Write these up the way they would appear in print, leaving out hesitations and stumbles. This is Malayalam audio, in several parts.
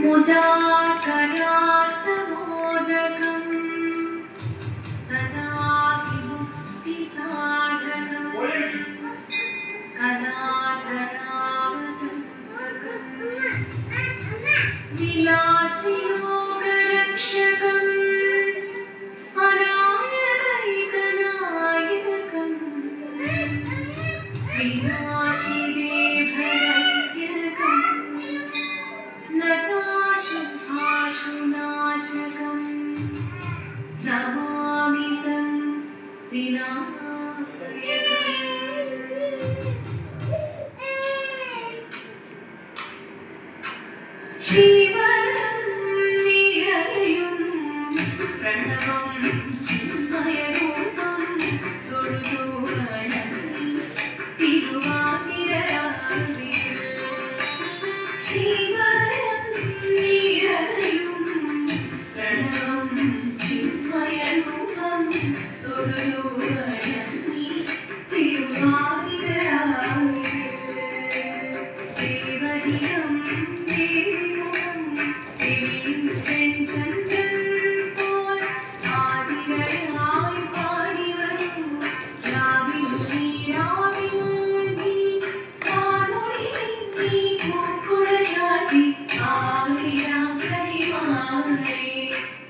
मुदा कलात्मोदकं सदा विमुक्तिसाधकं कलाधरावतं सकं विलासियोगरक्षकम् अनायकैकनायकं विनाशिदेभदैत्यकं नटाशुभाशुनाशकं नमामि तं विनायकम् जीवनं निरयुं प्रणवं चिन्मयरूपं തൊഴുതു വണങ്ങി തിരുവാതിരരാവിൽ ജീവനം നിറയും പ്രണവം ചിന്മയരൂപം തൊഴുതു വണങ്ങി തിരുവാതിരരാവിൽ ദേവഹിതം ദേവിമുഖം തെളിയും വെൺചന്ദ്രൻ പോൽ ആതിരയായി പാടി വരൂ രാവിൽ നീരാവിൽ നീ കാനൊളി നീ പൂക്കുഴ ചാത്തി ആടിടാം സഖിമാരേ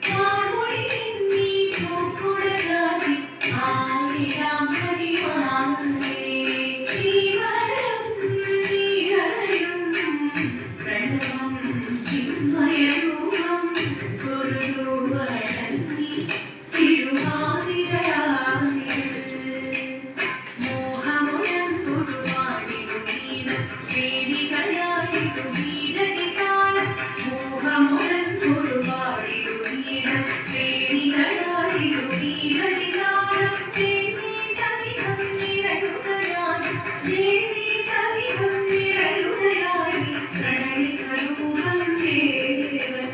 കാനൊളി നീ പൂക്കുഴ ചാത്തി ആടിടാം സഖിമാരേ ജീവനം നിറയും പ്രണവം ചിന്മയരൂപം തൊഴുതു വണങ്ങി തിരുവാതിരരാവിൽ മോഹമുഴം തൊടുവാടിടുവീണം വേദികളാടിടുവീരടിതാളം മോഹമുഴം തൊടുവാടിടുവീണം വേദികളാടിടുവീരടിതാളം ദേവി സവിധം നിറയുകയായി ദേവി സവിധം നിറയുകയായി പ്രണയ സ്വരൂപം ദേവൻ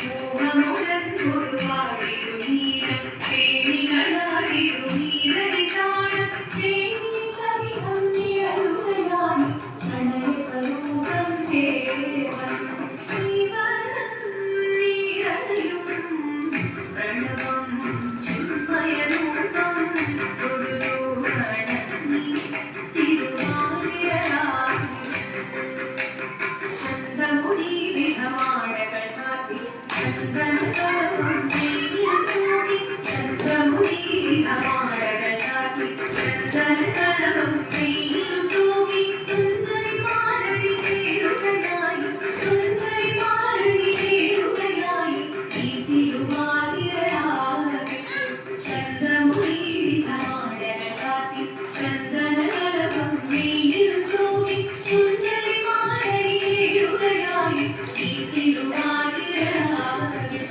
മോഹമുഴം തൊടുവാടിടുവീണം വേദികളാടിടുവീരടിതാളം ദേവി സവിധം നിറയുകയായി പ്രണയ സ്വരൂപം ദേവൻ ജീവനം നിറയും പ്രണവം ചിന്മയരൂപം തൊഴുതു വണങ്ങി തിരുവാതിരരാവിൽ ചന്ദ്രമുടി വിധമാടകൾ ചാത്തി ചന്ദ്രനകളവും നെയ്യിൽ തൂകി ചന്ദ്രമുടി വിധമാടകൾ ചാത്തി ചന്ദ്രനകളവും നെയ്യിൽ തൂകി സുന്ദരിമാരടി ചേരുകയായി സുന്ദരിമാരടി ചേരുകയായി ഈ തിരുവാതിരരാവിൽ ചന്ദ്രമുടി വിധമാടകൾ ചാത്തി ചന്ദ്രനകളവും നെയ്യിൽ തൂകി സുന്ദരിമാരടി ചേരുകയായി ഈ തിരുവാതിരരാവിൽ